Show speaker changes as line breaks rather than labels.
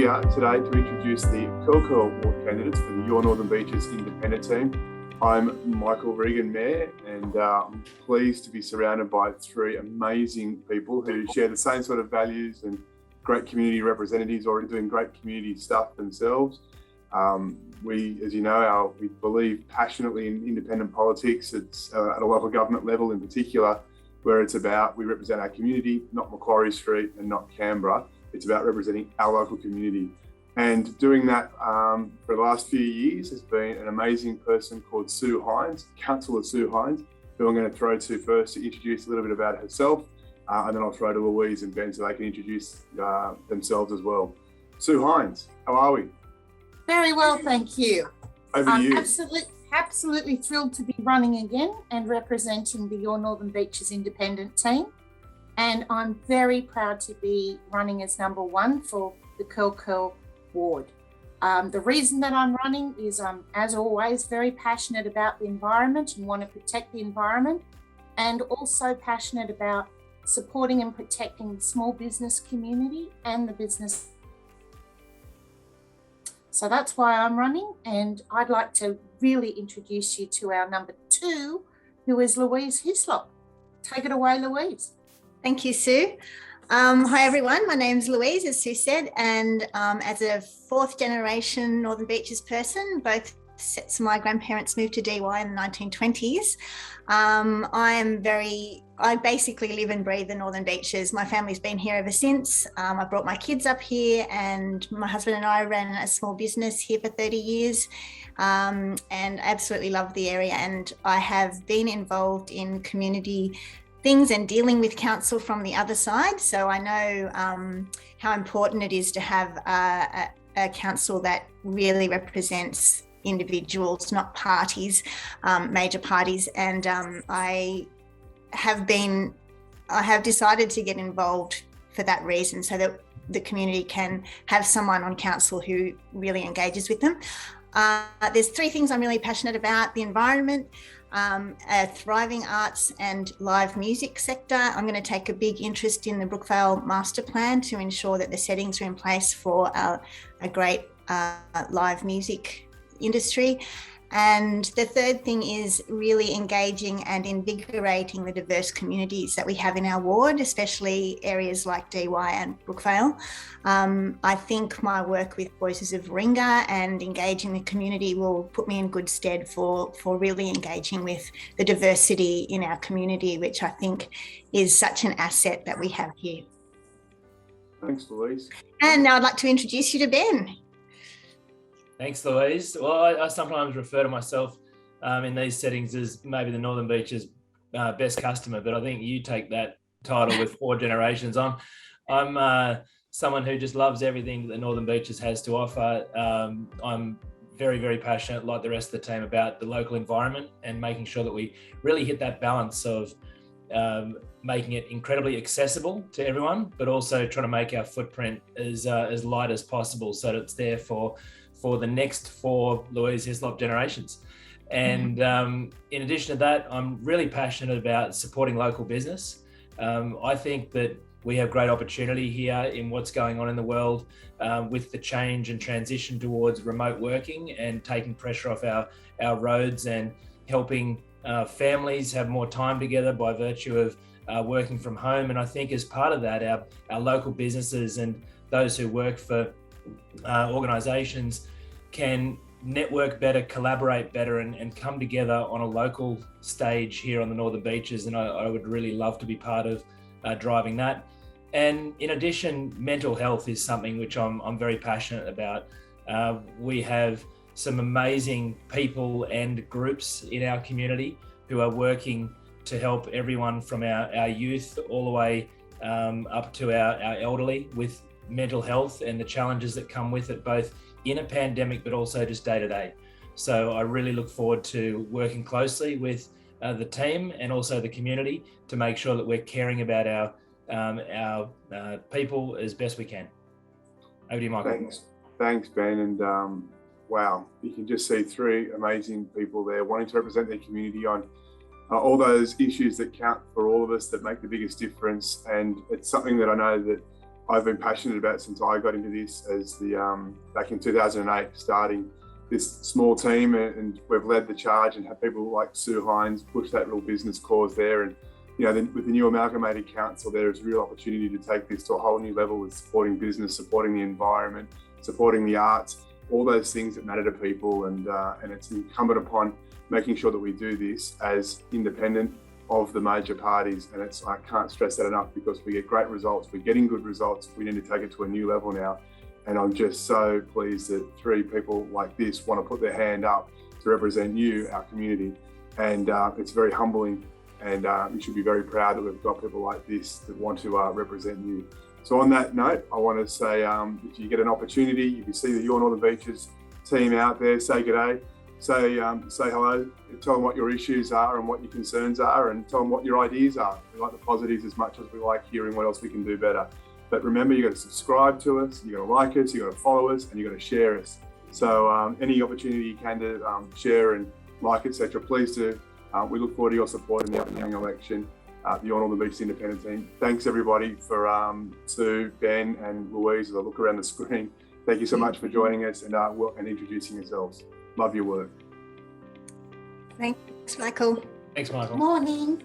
here today to introduce the Curl Award candidates for the Your Northern Beaches Independent Team. I'm Michael Regan, Mayor, and I'm pleased to be surrounded by three amazing people who share the same sort of values and great community representatives, already doing great community stuff themselves. We, as you know, we believe passionately in independent politics. It's at a local government level in particular, where it's about we represent our community, not Macquarie Street and not Canberra. It's about representing our local community. And doing that for the last few years has been an amazing person called Sue Hines, Councillor Sue Hines, who I'm going to throw to first to introduce a little bit about herself, and then I'll throw to Louise and Ben so they can introduce themselves as well. Sue Hines, how are we?
Very well, thank you.
Over to you.
Absolutely thrilled to be running again and representing the Your Northern Beaches Independent Team. And I'm very proud to be running as number one for the Curl Ward. The reason that I'm running is I'm, as always, very passionate about the environment and want to protect the environment, and also passionate about supporting and protecting the small business community and the business. So that's why I'm running, and I'd like to really introduce you to our number two, who is Louise Hislop. Take it away, Louise.
Thank you, Sue. Hi, everyone. My name's Louise, as Sue said, and as a fourth generation Northern Beaches person, both sets of my grandparents moved to DY in the 1920s. I basically live and breathe the Northern Beaches. My family's been here ever since. I brought my kids up here, and my husband and I ran a small business here for 30 years, and absolutely love the area. And I have been involved in community things and dealing with council from the other side. So I know how important it is to have a council that really represents individuals, not parties, major parties. And I have decided to get involved for that reason, so that the community can have someone on council who really engages with them. There's three things I'm really passionate about: the environment, a thriving arts and live music sector. I'm going to take a big interest in the Brookvale Master Plan to ensure that the settings are in place for a great live music industry. And the third thing is really engaging and invigorating the diverse communities that we have in our ward, especially areas like DY and Brookvale. I think my work with Voices of Warringah and engaging the community will put me in good stead for really engaging with the diversity in our community, which I think is such an asset that we have here.
Thanks, Louise.
And now I'd like to introduce you to Ben.
Thanks, Louise. Well, I sometimes refer to myself in these settings as maybe the Northern Beaches best customer, but I think you take that title with 4 generations. I'm someone who just loves everything that the Northern Beaches has to offer. I'm very, very passionate, like the rest of the team, about the local environment and making sure that we really hit that balance of making it incredibly accessible to everyone, but also trying to make our footprint as light as possible so that it's there for the next 4 Louise Hislop generations. And in addition to that, I'm really passionate about supporting local business. I think that we have great opportunity here in what's going on in the world with the change and transition towards remote working and taking pressure off our roads and helping families have more time together by virtue of working from home. And I think as part of that, our local businesses and those who work for organisations can network better, collaborate better, and come together on a local stage here on the Northern Beaches. And I would really love to be part of driving that. And in addition, mental health is something which I'm very passionate about. We have some amazing people and groups in our community who are working to help everyone from our youth all the way up to our elderly with mental health and the challenges that come with it, both in a pandemic, but also just day to day. So I really look forward to working closely with the team and also the community to make sure that we're caring about our people as best we can. Over to you, Michael.
Thanks, Ben. And wow, you can just see 3 amazing people there wanting to represent their community on all those issues that count for all of us, that make the biggest difference. And it's something that I know that I've been passionate about since I got into this as back in 2008, starting this small team, and we've led the charge and had people like Sue Hines push that little business cause there. And with the new Amalgamated Council, there is a real opportunity to take this to a whole new level with supporting business, supporting the environment, supporting the arts, all those things that matter to people. And it's incumbent upon making sure that we do this as independent of the major parties. And I can't stress that enough, because we get great results. We're getting good results. We need to take it to a new level now. And I'm just so pleased that 3 people like this want to put their hand up to represent you, our community. And it's very humbling. And you should be very proud that we've got people like this that want to represent you. So on that note, I want to say, if you get an opportunity, if you see the Your Northern Beaches team out there, say good day, say hello, tell them what your issues are and what your concerns are, and tell them what your ideas are. We like the positives as much as we like hearing what else we can do better. But remember, you've got to subscribe to us, you've got to like us, you've got to follow us, and you've got to share us. So any opportunity you can to share and like, etc., please do. We look forward to your support in the upcoming election, the Your Northern Beaches Independent team. Thanks everybody for Sue, Ben and Louise as I look around the screen. Thank you so much for joining us and introducing yourselves. Love your work.
Thanks, Michael.
Thanks, Michael.
Morning.